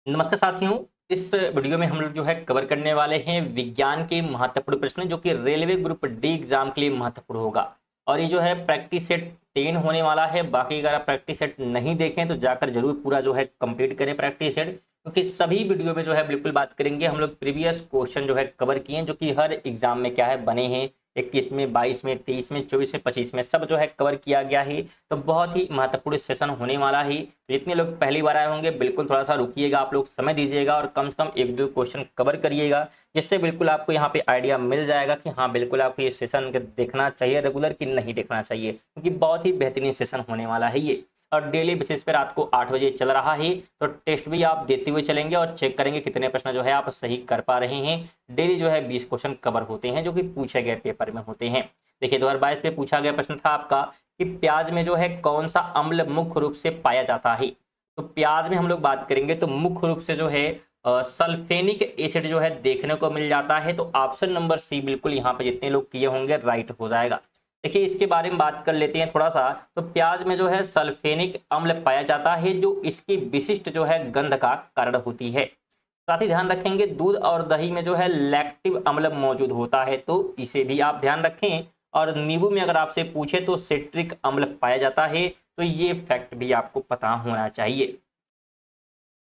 नमस्कार साथियों। इस वीडियो में हम लोग जो है कवर करने वाले हैं विज्ञान के महत्वपूर्ण प्रश्न जो कि रेलवे ग्रुप डी एग्जाम के लिए महत्वपूर्ण होगा। और ये जो है प्रैक्टिस सेट 10 होने वाला है। बाकी अगर आप प्रैक्टिस सेट नहीं देखें तो जाकर जरूर पूरा जो है कंप्लीट करें प्रैक्टिस सेट, क्योंकि सभी वीडियो में जो है बिल्कुल बात करेंगे। हम लोग प्रीवियस क्वेश्चन जो है कवर किए हैं जो कि हर एग्जाम में क्या है बने हैं। 21 में, 22 में, 23 में, 24 में, 25 में सब जो है कवर किया गया है। तो बहुत ही महत्वपूर्ण सेशन होने वाला है। तो जितने लोग पहली बार आए होंगे बिल्कुल थोड़ा सा रुकिएगा, आप लोग समय दीजिएगा और कम से कम एक दो क्वेश्चन कवर करिएगा, जिससे बिल्कुल आपको यहाँ पे आइडिया मिल जाएगा कि हाँ बिल्कुल आपको ये सेशन देखना चाहिए रेगुलर कि नहीं देखना चाहिए, क्योंकि बहुत ही बेहतरीन सेशन होने वाला है ये। और डेली बेसिस पे रात को 8 बजे चल रहा है। तो टेस्ट भी आप देते हुए चलेंगे और चेक करेंगे कितने प्रश्न जो है आप सही कर पा रहे हैं। डेली जो है 20 क्वेश्चन कवर होते हैं जो कि पूछे गए पेपर में होते हैं। देखिए 2022 में पूछा गया प्रश्न था आपका कि प्याज में जो है कौन सा अम्ल मुख्य रूप से पाया जाता है। तो प्याज में हम लोग बात करेंगे तो मुख्य रूप से जो है सल्फेनिक एसिड जो है देखने को मिल जाता है। तो ऑप्शन नंबर सी बिल्कुल यहाँ पे जितने लोग किए होंगे राइट हो जाएगा। देखिए इसके बारे में बात कर लेते हैं थोड़ा सा। तो प्याज में जो है सल्फेनिक अम्ल पाया जाता है जो इसकी विशिष्ट जो है गंध का कारण होती है। साथ ही ध्यान रखेंगे दूध और दही में जो है लैक्टिव अम्ल मौजूद होता है, तो इसे भी आप ध्यान रखें। और नींबू में अगर आपसे पूछे तो सिट्रिक अम्ल पाया जाता है, तो ये फैक्ट भी आपको पता होना चाहिए।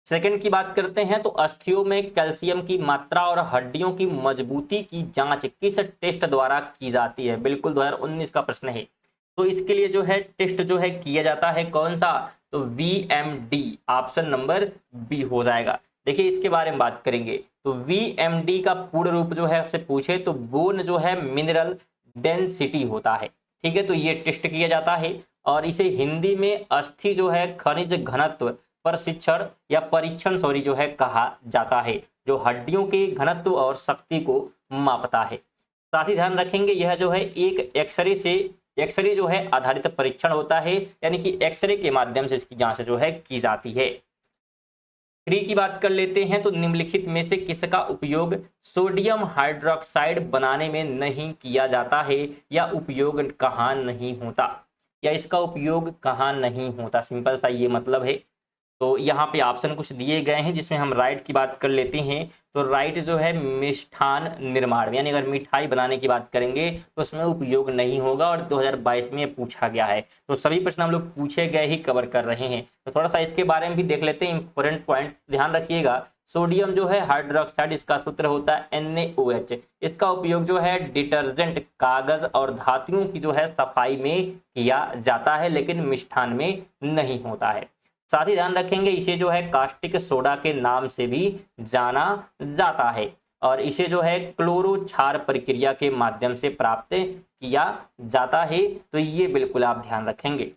सेकंड की बात करते हैं तो अस्थियों में कैल्शियम की मात्रा और हड्डियों की मजबूती की जांच किस टेस्ट द्वारा की जाती है। बिल्कुल 2019 का प्रश्न है। तो इसके लिए जो है टेस्ट जो है किया जाता है कौन सा, तो VMD ऑप्शन नंबर बी हो जाएगा। देखिए इसके बारे में बात करेंगे तो VMD का पूर्ण रूप जो है आपसे पूछे तो बोन जो है मिनरल डेंसिटी होता है। ठीक है, तो ये टेस्ट किया जाता है और इसे हिंदी में अस्थि जो है खनिज घनत्व प्रशिक्षण या परीक्षण जो है कहा जाता है, जो हड्डियों के घनत्व और शक्ति को मापता है। साथ ही ध्यान रखेंगे यह जो है एक एक्सरे जो है आधारित परीक्षण होता है, यानी कि एक्सरे के माध्यम से इसकी जांच जो है की जाती है। 3 की बात कर लेते हैं तो निम्नलिखित में से किसका उपयोग सोडियम हाइड्रोक्साइड बनाने में नहीं किया जाता है, या उपयोग कहाँ नहीं होता, या इसका उपयोग कहाँ नहीं होता। सिंपल सा ये मतलब है। तो यहाँ पे ऑप्शन कुछ दिए गए हैं जिसमें हम राइट की बात कर लेते हैं। तो राइट जो है मिष्ठान निर्माण, यानी अगर मिठाई बनाने की बात करेंगे तो उसमें उपयोग नहीं होगा और 2022 में पूछा गया है। तो सभी प्रश्न हम लोग पूछे गए ही कवर कर रहे हैं। तो थोड़ा सा इसके बारे में भी देख लेते हैं इंपॉर्टेंट पॉइंट, ध्यान रखिएगा। सोडियम जो है हाइड्रोक्साइड, इसका सूत्र होता है NaOH। इसका उपयोग जो है डिटर्जेंट, कागज और धातुओं की जो है सफाई में किया जाता है, लेकिन मिष्ठान में नहीं होता है। साथ ही ध्यान रखेंगे इसे जो है कास्टिक सोडा के नाम से भी जाना जाता है और इसे जो है क्लोरो क्षार प्रक्रिया के माध्यम से प्राप्त किया जाता है। तो ये बिल्कुल आप ध्यान रखेंगे।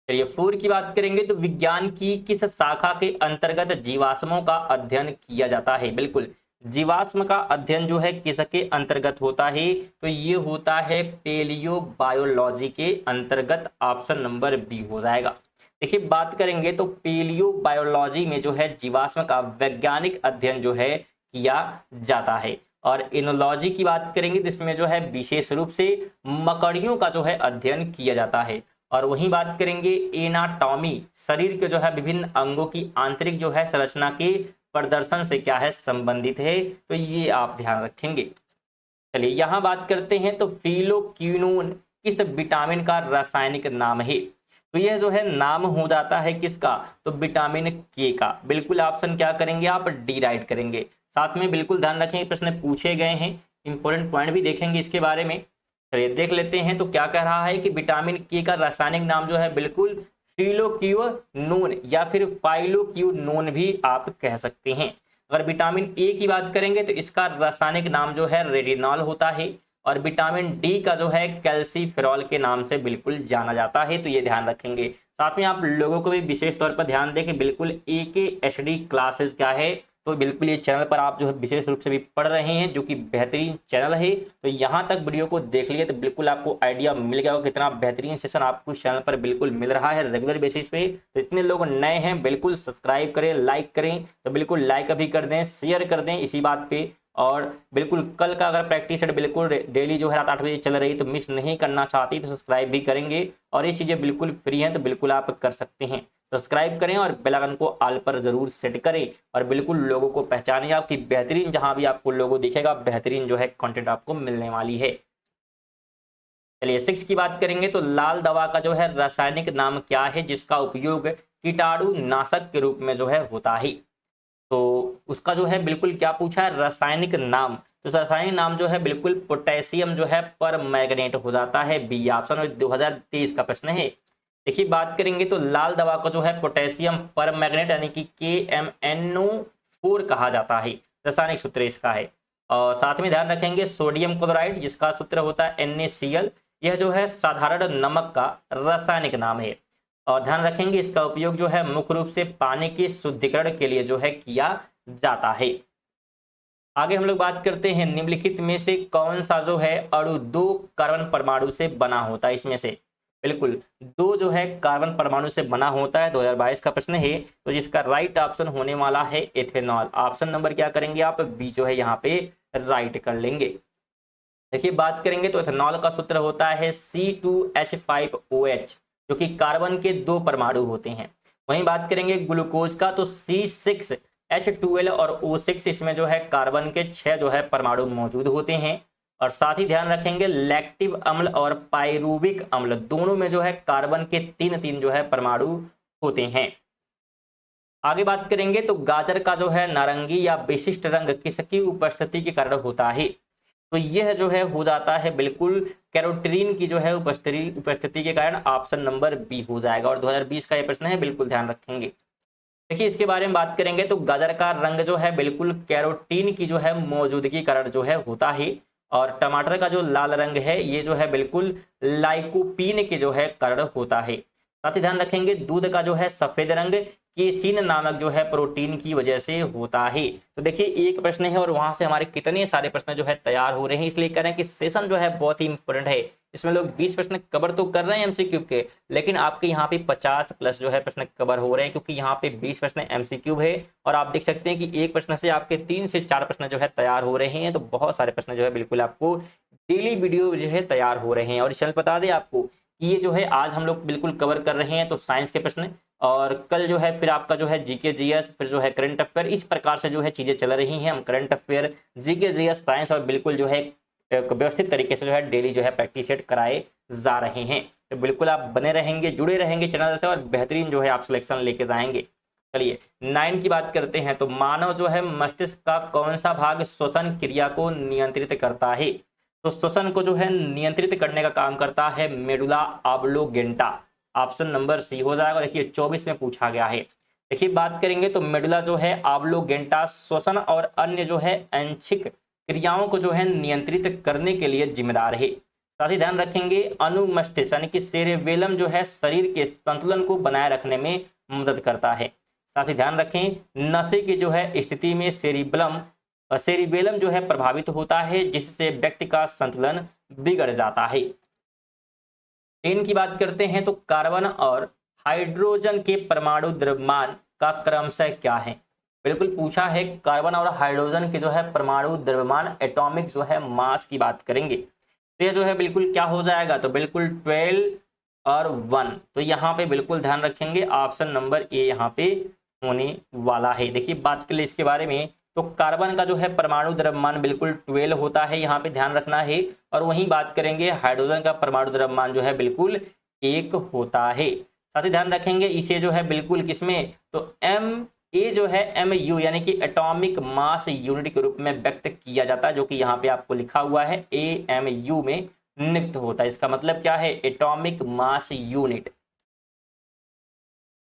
चलिए 4 की बात करेंगे तो विज्ञान की किस शाखा के अंतर्गत जीवाश्मों का अध्ययन किया जाता है। बिल्कुल जीवाश्म का अध्ययन जो है किसके अंतर्गत होता है, तो ये होता है पेलियो बायोलॉजी के अंतर्गत। ऑप्शन नंबर बी हो जाएगा। देखिए बात करेंगे तो पेलियो बायोलॉजी में जो है जीवाश्म का वैज्ञानिक अध्ययन जो है किया जाता है। और इनोलॉजी की बात करेंगे तो इसमें जो है विशेष रूप से मकड़ियों का जो है अध्ययन किया जाता है। और वहीं बात करेंगे एनाटॉमी, शरीर के जो है विभिन्न अंगों की आंतरिक जो है संरचना के प्रदर्शन से क्या है संबंधित है, तो ये आप ध्यान रखेंगे। चलिए यहाँ बात करते हैं तो फिलोक्विनोन किस विटामिन का रासायनिक नाम है। तो यह जो है नाम हो जाता है किसका, तो विटामिन के का। बिल्कुल ऑप्शन क्या करेंगे आप, डी राइट करेंगे। साथ में बिल्कुल ध्यान रखेंगे प्रश्न पूछे गए हैं, इंपॉर्टेंट पॉइंट भी देखेंगे इसके बारे में। चलिए देख लेते हैं तो क्या कह रहा है कि विटामिन के का रासायनिक नाम जो है बिल्कुल फिलोक्विनोन या फिर फाइलोक्विनोन भी आप कह सकते हैं। अगर विटामिन ए की बात करेंगे तो इसका रासायनिक नाम जो है रेटिनॉल होता है और विटामिन डी का जो है कैल्सीफेरॉल के नाम से बिल्कुल जाना जाता है। तो ये ध्यान रखेंगे। साथ में आप लोगों को भी विशेष तौर पर ध्यान दें कि बिल्कुल AKHD क्लासेस क्या है, तो बिल्कुल ये चैनल पर आप जो है विशेष रूप से भी पढ़ रहे हैं, जो कि बेहतरीन चैनल है। तो यहाँ तक वीडियो को देख लिए तो बिल्कुल आपको आइडिया मिल गया होगा कितना बेहतरीन सेशन आपको इस चैनल पर बिल्कुल मिल रहा है रेगुलर बेसिस पे। तो इतने लोग नए हैं बिल्कुल सब्सक्राइब करें, लाइक करें, तो बिल्कुल लाइक अभी कर दें, शेयर कर दें इसी बात पे। और बिल्कुल कल का अगर प्रैक्टिस सेट बिल्कुल डेली जो है रात 8 बजे चल रही तो मिस नहीं करना चाहती तो सब्सक्राइब भी करेंगे और ये चीज़ें बिल्कुल फ्री हैं तो बिल्कुल आप कर सकते हैं। सब्सक्राइब करें और बेल आइकन को ऑल पर जरूर सेट करें और बिल्कुल लोगों को पहचानें आपकी बेहतरीन, जहां भी आपको लोगो दिखेगा बेहतरीन जो है कंटेंट आपको मिलने वाली है। चलिए 6 की बात करेंगे तो लाल दवा का जो है रासायनिक नाम क्या है जिसका उपयोग कीटाणु नाशक के रूप में जो है होता है। तो उसका जो है बिल्कुल क्या पूछा है, रासायनिक नाम। तो रासायनिक नाम जो है बिल्कुल पोटेशियम जो है पर मैग्नेट हो जाता है, बी ऑप्शन, और 2023 का प्रश्न है। देखिए बात करेंगे तो लाल दवा को जो है पोटेशियम पर मैग्नेट यानी कि KMnO4 कहा जाता है, रासायनिक सूत्र इसका है। और साथ में ध्यान रखेंगे सोडियम क्लोराइड जिसका सूत्र होता है NaCl, यह जो है साधारण नमक का रासायनिक नाम है। और ध्यान रखेंगे इसका उपयोग जो है मुख्य रूप से पानी के शुद्धिकरण के लिए जो है किया जाता है। आगे हम लोग बात करते हैं निम्नलिखित में से कौन सा जो है अणु 2 कार्बन परमाणु से बना होता है। इसमें से बिल्कुल 2 जो है कार्बन परमाणु से बना होता है, 2022 का प्रश्न है। तो जिसका राइट ऑप्शन होने वाला है एथेनॉल। ऑप्शन नंबर क्या करेंगे आप, बी जो है यहाँ पे राइट कर लेंगे। देखिए बात करेंगे तो एथेनॉल का सूत्र होता है C2H5OH, जो कि कार्बन के 2 परमाणु होते हैं। वहीं बात करेंगे ग्लूकोज का तो C6H12 और O6, इसमें जो है कार्बन के 6 जो है परमाणु मौजूद होते हैं। और साथ ही ध्यान रखेंगे लैक्टिव अम्ल और पायरूविक अम्ल दोनों में जो है कार्बन के 3 जो है परमाणु होते हैं। आगे बात करेंगे तो गाजर का जो है नारंगी या विशिष्ट रंग किसकी उपस्थिति के कारण होता है। तो यह जो है हो जाता है बिल्कुल कैरोटीन की जो है उपस्थिति के कारण, ऑप्शन नंबर बी हो जाएगा। और 2020 का यह प्रश्न है, बिल्कुल ध्यान रखेंगे। देखिए इसके बारे में बात करेंगे तो गाजर का रंग जो है बिल्कुल कैरोटीन की जो है मौजूदगी के कारण जो है होता है। और टमाटर का जो लाल रंग है ये जो है बिल्कुल लाइकोपीन के जो है कारण होता है। साथ ही ध्यान रखेंगे दूध का जो है सफेद रंग केसीन नामक जो है प्रोटीन की वजह से होता है। तो देखिए एक प्रश्न है और वहां से हमारे कितने सारे प्रश्न जो है तैयार हो रहे हैं, इसलिए कह रहे हैं कि सेशन जो है बहुत ही इंपॉर्टेंट है। इसमें लोग 20 प्रश्न कवर तो कर रहे हैं एमसीक्यू के, लेकिन आपके यहाँ पे 50 प्लस जो है प्रश्न कवर हो रहे हैं, क्योंकि यहाँ पे 20 प्रश्न एमसीक्यू है। और आप देख सकते हैं कि एक प्रश्न से आपके 3 से 4 प्रश्न जो है तैयार हो रहे हैं। तो बहुत सारे प्रश्न जो है बिल्कुल आपको डेली वीडियो जो है तैयार हो रहे हैं। और चल बता दें आपको कि ये जो है आज हम लोग बिल्कुल कवर कर रहे हैं तो साइंस के प्रश्न, और कल जो है फिर आपका जो है जीके जीएस, फिर जो है करंट अफेयर, इस प्रकार से जो है चीजें चल रही हैं। हम current affair, GK GS, science और बिल्कुल जो है व्यवस्थित तरीके से जो है डेली जो है प्रैक्टिस सेट कराए जा रहे हैं। तो बिल्कुल आप बने रहेंगे, जुड़े रहेंगे चैनल से और बेहतरीन जो है आप सिलेक्शन लेके जाएंगे। चलिए 9 की बात करते हैं तो मानव जो है मस्तिष्क का कौन सा भाग श्वसन क्रिया को नियंत्रित करता है। तो श्वसन को जो है नियंत्रित करने का काम करता है medulla oblongata, option number C हो जाएगा। देखिए 24 में पूछा गया है। देखिए बात करेंगे तो मेडुला जो है ऑब्लोंगेटा श्वसन और अन्य जो है ऐच्छिक क्रियाओं को जो है नियंत्रित करने के लिए जिम्मेदार है। साथ ही ध्यान रखेंगे अनुमस्तिष्क यानी कि सेरेबेलम जो है शरीर के संतुलन को बनाए रखने में मदद करता है। साथ ही ध्यान रखें नशे की जो है स्थिति में सेरिबेलम जो है प्रभावित होता है, जिससे व्यक्ति का संतुलन बिगड़ जाता है। 10 की बात करते हैं तो कार्बन और हाइड्रोजन के परमाणु द्रव्यमान का क्रमशः क्या है। बिल्कुल पूछा है कार्बन और हाइड्रोजन के जो है परमाणु द्रव्यमान, एटॉमिक जो है मास की बात करेंगे। तो ये जो है बिल्कुल क्या हो जाएगा, तो बिल्कुल 12 और 1। तो यहाँ पे बिल्कुल ध्यान रखेंगे ऑप्शन नंबर ए यहाँ पे होने वाला है। देखिए बात कर ले इसके बारे में तो कार्बन का जो है परमाणु द्रव्यमान बिल्कुल 12 होता है, यहाँ पे ध्यान रखना है। और वहीं बात करेंगे हाइड्रोजन का परमाणु द्रव्यमान जो है बिल्कुल 1 होता है। साथ ही ध्यान रखेंगे इसे जो है बिल्कुल किसमें, तो ए जो है MU यानी कि एटॉमिक मास यूनिट के रूप में व्यक्त किया जाता है, जो कि यहाँ पे आपको लिखा हुआ है AMU में नियुक्त होता है। इसका मतलब क्या है, एटॉमिक मास यूनिट।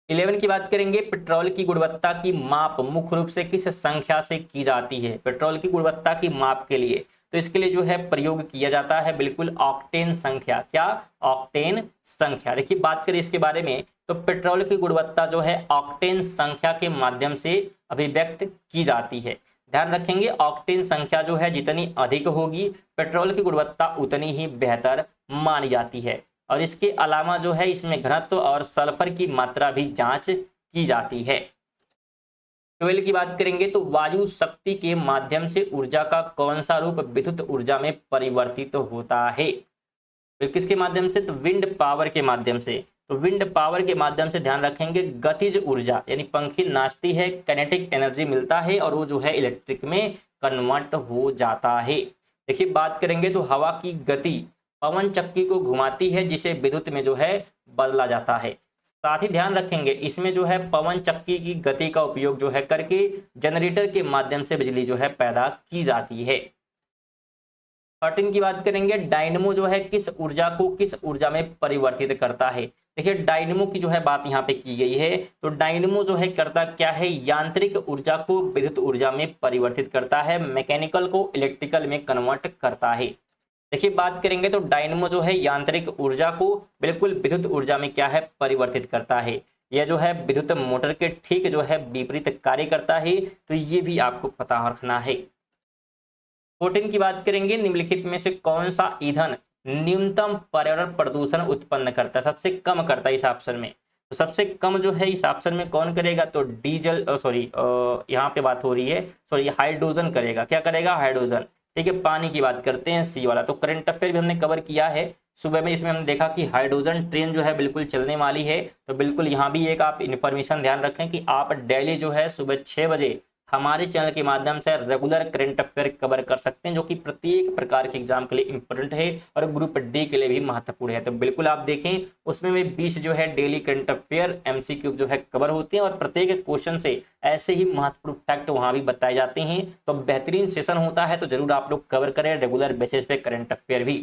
11 की बात करेंगे पेट्रोल की गुणवत्ता की माप मुख्य रूप से किस संख्या से की जाती है। पेट्रोल की गुणवत्ता की माप के लिए तो इसके लिए जो है प्रयोग किया जाता है बिल्कुल ऑक्टेन संख्या। क्या, ऑक्टेन संख्या। देखिए बात करें इसके बारे में तो पेट्रोल की गुणवत्ता जो है ऑक्टेन संख्या के माध्यम से अभिव्यक्त की जाती है। ध्यान रखेंगे ऑक्टेन संख्या जो है जितनी अधिक होगी पेट्रोल की गुणवत्ता उतनी ही बेहतर मानी जाती है। और इसके अलावा जो है इसमें घनत्व और सल्फर की मात्रा भी जांच की जाती है। 12 की बात करेंगे तो वायु शक्ति के माध्यम से ऊर्जा का कौन सा रूप विद्युत ऊर्जा में परिवर्तित होता है। तो किसके माध्यम से, तो विंड पावर के माध्यम से। तो विंड पावर के माध्यम से ध्यान रखेंगे गतिज ऊर्जा यानी पंखी नाचती है, काइनेटिक एनर्जी मिलता है और वो जो है इलेक्ट्रिक में कन्वर्ट हो जाता है। देखिए बात करेंगे तो हवा की गति पवन चक्की को घुमाती है जिसे विद्युत में जो है बदला जाता है। साथ ही ध्यान रखेंगे इसमें जो है पवन चक्की की गति का उपयोग जो है करके जनरेटर के माध्यम से बिजली जो है पैदा की जाती है। 13 की बात करेंगे, डायनमो जो है किस ऊर्जा को किस ऊर्जा में परिवर्तित करता है। देखिए डायनमो की जो है बात यहाँ पे की गई है, तो डायनमो जो है करता क्या है, यांत्रिक ऊर्जा को विद्युत ऊर्जा में परिवर्तित करता है, मैकेनिकल को इलेक्ट्रिकल में कन्वर्ट करता है। देखिए बात करेंगे तो डायनमो जो है यांत्रिक ऊर्जा को बिल्कुल विद्युत ऊर्जा में क्या है परिवर्तित करता है। यह जो है विद्युत मोटर के ठीक जो है विपरीत कार्य करता है, तो ये भी आपको पता रखना है। 14 की बात करेंगे, निम्नलिखित में से कौन सा ईंधन न्यूनतम पर्यावरण प्रदूषण उत्पन्न करता है, सबसे कम करता है इस ऑप्शन में। तो सबसे कम जो है इस ऑप्शन में कौन करेगा, तो डीजल सॉरी यहाँ पे बात हो रही है, सॉरी हाइड्रोजन करेगा। क्या करेगा, हाइड्रोजन। ठीक है, पानी की बात करते हैं सी वाला। तो करंट अफेयर भी हमने कवर किया है सुबह में, इसमें हमने देखा कि हाइड्रोजन ट्रेन जो है बिल्कुल चलने वाली है। तो बिल्कुल यहाँ भी एक आप इन्फॉर्मेशन ध्यान रखें कि आप डेली जो है सुबह 6 बजे हमारे चैनल के माध्यम से रेगुलर करंट अफेयर कवर कर सकते हैं, जो कि प्रत्येक प्रकार के एग्जाम के लिए इंपॉर्टेंट है और ग्रुप डी के लिए भी महत्वपूर्ण है। तो बिल्कुल आप देखें, उसमें भी 20 जो है डेली करंट अफेयर एमसीक्यू जो है कवर होते हैं और प्रत्येक क्वेश्चन से ऐसे ही महत्वपूर्ण फैक्ट वहां भी बताए जाते हैं। तो बेहतरीन सेशन होता है, तो जरूर आप लोग कवर करें रेगुलर बेसिस पे करंट अफेयर भी।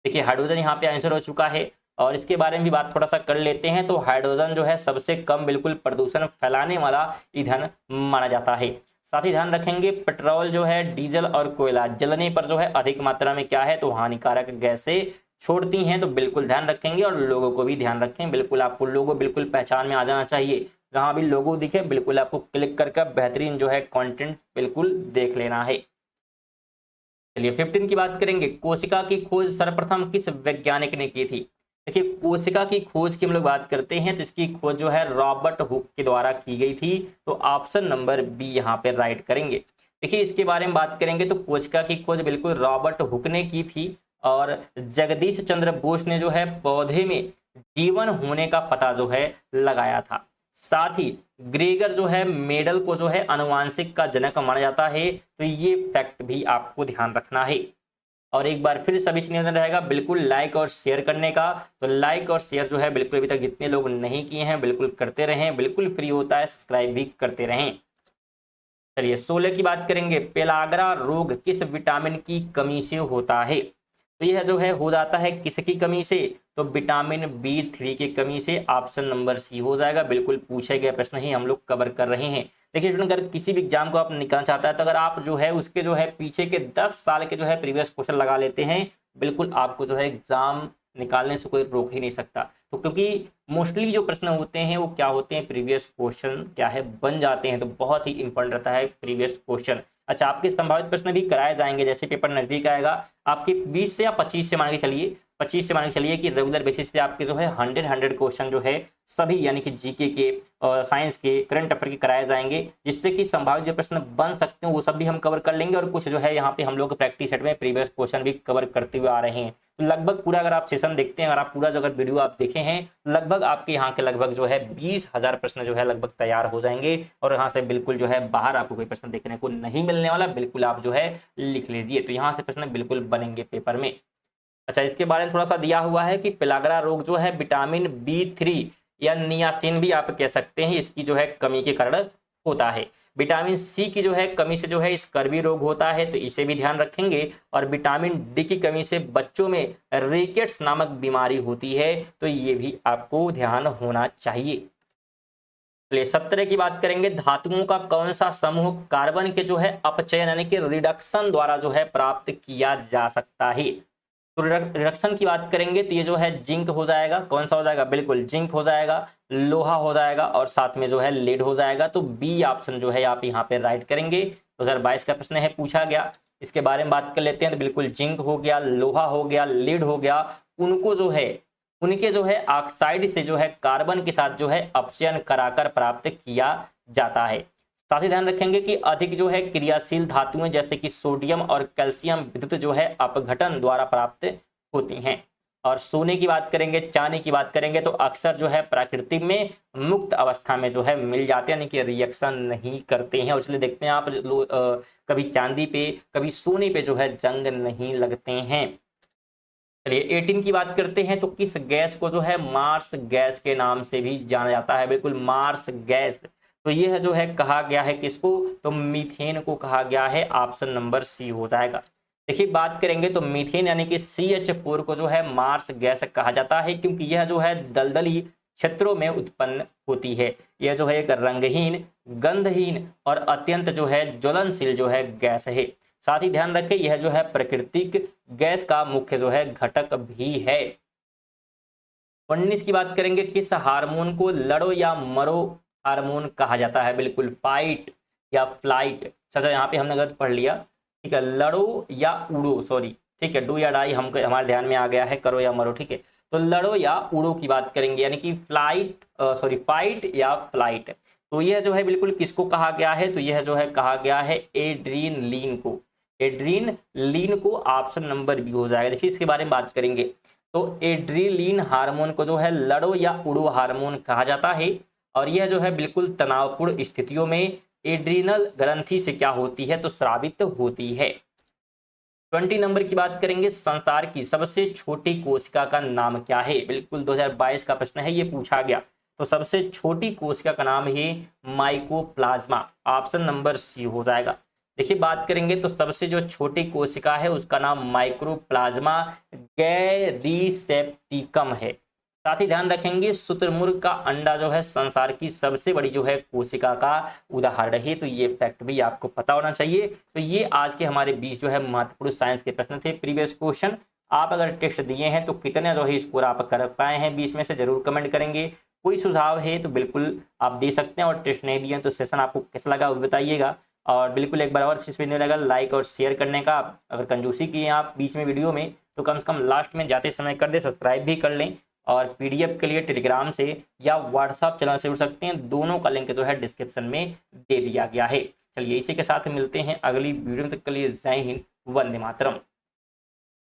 देखिए हाइड्रोजन यहाँ पे आंसर हो चुका है और इसके बारे में भी बात थोड़ा सा कर लेते हैं। तो हाइड्रोजन जो है सबसे कम बिल्कुल प्रदूषण फैलाने वाला ईंधन माना जाता है। साथ ही ध्यान रखेंगे पेट्रोल जो है, डीजल और कोयला जलने पर जो है अधिक मात्रा में क्या है, तो हानिकारक गैसें छोड़ती हैं। तो बिल्कुल ध्यान रखेंगे और लोगों को भी ध्यान रखें। बिल्कुल आपको लोगो बिल्कुल पहचान में आ जाना चाहिए, जहां भी लोगो दिखे बिल्कुल आपको क्लिक करके बेहतरीन जो है कंटेंट बिल्कुल देख लेना है। चलिए 15 की बात करेंगे, कोशिका की खोज सर्वप्रथम किस वैज्ञानिक ने की थी। देखिए कोशिका की खोज की हम लोग बात करते हैं तो इसकी खोज जो है रॉबर्ट हुक के द्वारा की गई थी। तो ऑप्शन नंबर बी यहाँ पे राइट करेंगे। देखिए इसके बारे में बात करेंगे तो कोशिका की खोज बिल्कुल रॉबर्ट हुक ने की थी और जगदीश चंद्र बोस ने जो है पौधे में जीवन होने का पता जो है लगाया था। साथ ही ग्रेगर जो है मेडल को जो है आनुवांशिक का जनक माना जाता है। तो ये फैक्ट भी आपको ध्यान रखना है। और एक बार फिर सभी से निवेदन रहेगा बिल्कुल लाइक और शेयर करने का। तो लाइक और शेयर जो है बिल्कुल अभी तक जितने लोग नहीं किए हैं बिल्कुल करते रहें, बिल्कुल फ्री होता है, सब्सक्राइब भी करते रहें। चलिए 16 की बात करेंगे, पेलाग्रा रोग किस विटामिन की कमी से होता है। तो यह जो है हो जाता है किसकी कमी से, तो विटामिन B3 की कमी से। ऑप्शन नंबर सी हो जाएगा। बिल्कुल पूछे गए प्रश्न ही हम लोग कवर कर रहे हैं। देखिए स्टूडेंट अगर किसी भी एग्जाम को आप निकालना चाहता है तो अगर आप जो है उसके जो है पीछे के 10 साल के जो है प्रीवियस क्वेश्चन लगा लेते हैं, बिल्कुल आपको जो है एग्जाम निकालने से कोई रोक ही नहीं सकता। तो क्योंकि मोस्टली जो प्रश्न होते हैं वो क्या होते हैं, प्रीवियस क्वेश्चन क्या है बन जाते हैं। तो बहुत ही इंपॉर्टेंट रहता है प्रीवियस क्वेश्चन। अच्छा आपके संभावित प्रश्न भी कराए जाएंगे, जैसे पेपर नजदीक आएगा आपके 20 से या 25 से मान के चलिए, 25 से मान के चलिए कि रेगुलर बेसिस पे आपके जो है 100 क्वेश्चन जो है सभी यानी कि जीके के और साइंस के करंट अफेयर के कराए जाएंगे, जिससे कि संभावित जो प्रश्न बन सकते हैं वो सब भी हम कवर कर लेंगे। और कुछ जो है यहाँ पे हम लोग प्रैक्टिस सेट में प्रीवियस क्वेश्चन भी कवर करते हुए आ रहे हैं। तो लगभग पूरा अगर आप सेशन देखते हैं, अगर आप पूरा जो अगर वीडियो आप देखे हैं, लगभग आपके यहाँ के लगभग जो है 20,000 प्रश्न जो है लगभग तैयार हो जाएंगे। और यहाँ से बिल्कुल जो है बाहर आपको कोई प्रश्न देखने को नहीं मिलने वाला, बिल्कुल आप जो है लिख लीजिए। तो यहाँ से प्रश्न बिल्कुल बनेंगे पेपर में। अच्छा इसके बारे में थोड़ा सा दिया हुआ है कि पेलाग्रा रोग जो है विटामिन B3 या नियासिन भी आप कह सकते हैं, इसकी जो है कमी के कारण होता है। विटामिन सी की जो है कमी से जो है स्कर्वी रोग होता है, तो इसे भी ध्यान रखेंगे। और विटामिन डी की कमी से बच्चों में रिकेट्स नामक बीमारी होती है, तो ये भी आपको ध्यान होना चाहिए। 17 की बात करेंगे, धातुओं का कौन सा समूह कार्बन के जो है अपचयन यानी कि रिडक्शन द्वारा जो है प्राप्त किया जा सकता है। तो रिडक्शन की बात करेंगे तो ये जो है जिंक हो जाएगा। कौन सा हो जाएगा, बिल्कुल जिंक हो जाएगा, लोहा हो जाएगा और साथ में जो है लेड हो जाएगा। तो बी ऑप्शन जो है आप यहाँ पे राइट करेंगे। 2022 का प्रश्न है, पूछा गया, इसके बारे में बात कर लेते हैं। तो बिल्कुल जिंक हो गया, लोहा हो गया, लेड हो गया, उनको जो है उनके जो है ऑक्साइड से जो है कार्बन के साथ जो है अपचयन कराकर प्राप्त किया जाता है। साथ ही ध्यान रखेंगे कि अधिक जो है क्रियाशील धातुएं जैसे कि सोडियम और कैल्शियम विद्युत जो है अपघटन द्वारा प्राप्त होती हैं। और सोने की बात करेंगे, चांदी की बात करेंगे तो अक्सर जो है प्रकृति में मुक्त अवस्था में जो है मिल जाते हैं, यानी कि रिएक्शन नहीं करते हैं। और इसलिए देखते हैं आप कभी चांदी पे कभी सोने पे जो है जंग नहीं लगते हैं। चलिए 18 की बात करते हैं तो किस गैस को जो है मार्स गैस के नाम से भी जाना जाता है? बिल्कुल मार्स गैस। तो यह जो है कहा गया है किसको? तो मीथेन को कहा गया है। ऑप्शन नंबर सी हो जाएगा। देखिए बात करेंगे तो मीथेन यानी कि CH4 को जो है मार्स गैस कहा जाता है, क्योंकि यह जो है दलदली क्षेत्रों में उत्पन्न होती है। यह जो है एक रंगहीन, गंधहीन और अत्यंत जो है ज्वलनशील जो है गैस है। साथ ही ध्यान रखें यह जो है प्राकृतिक गैस का मुख्य जो है घटक भी है। 19 की बात करेंगे, किस हार्मोन को लड़ो या मरो हार्मोन कहा जाता है? बिल्कुल फाइट या फ्लाइट। अच्छा यहाँ पे हमने गलत पढ़ लिया, ठीक है, लड़ो या उड़ो, सॉरी, ठीक है, डू या डाई हमको हमारे ध्यान में आ गया है, करो या मरो, ठीक है। तो लड़ो या उड़ो की बात करेंगे, यानी कि फाइट या फ्लाइट। तो यह जो है बिल्कुल किसको कहा गया है? तो यह जो है कहा गया है एड्रीनलीन को। एड्रीनलीन को ऑप्शन नंबर बी हो जाएगा। देखिए इसके बारे में बात करेंगे तो एड्रीनलीन हार्मोन को जो है लड़ो या उड़ो हार्मोन कहा जाता है। और यह जो है बिल्कुल तनावपूर्ण स्थितियों में एड्रीनल ग्रंथि से क्या होती है? तो स्रावित होती है। 20 नंबर की बात करेंगे, संसार की सबसे छोटी कोशिका का नाम क्या है? बिल्कुल 2022 का प्रश्न है, ये पूछा गया। तो सबसे छोटी कोशिका का नाम है माइकोप्लाज्मा। ऑप्शन नंबर सी हो जाएगा। देखिए बात करेंगे तो सबसे जो छोटी कोशिका है उसका नाम माइक्रोप्लाज्मा गैरीसेप्टिकम है। साथ ही ध्यान रखेंगे शुतुरमुर्ग का अंडा जो है संसार की सबसे बड़ी जो है कोशिका का उदाहरण है। तो ये फैक्ट भी आपको पता होना चाहिए। तो ये आज के हमारे 20 जो है महत्वपूर्ण साइंस के प्रश्न थे। प्रीवियस क्वेश्चन आप अगर टेस्ट दिए हैं तो कितने जो है स्कोर आप कर पाए हैं 20 में से जरूर कमेंट करेंगे। कोई सुझाव है तो बिल्कुल आप दे सकते हैं, और टेस्ट नहीं दिए तो सेशन आपको कैसा लगा वो बताइएगा। और बिल्कुल एक बार और इस वीडियो लगा लाइक और शेयर करने का। अगर कंजूसी किए आप बीच में वीडियो में तो कम से कम लास्ट में जाते समय कर दे, सब्सक्राइब भी कर लें। और PDF के लिए टेलीग्राम से या व्हाट्सएप चैनल से जुड़ सकते हैं, दोनों का लिंक जो है डिस्क्रिप्शन में दे दिया गया है। चलिए इसी के साथ मिलते हैं अगली वीडियो में, तक के लिए जय हिंद, वंदे मातरम।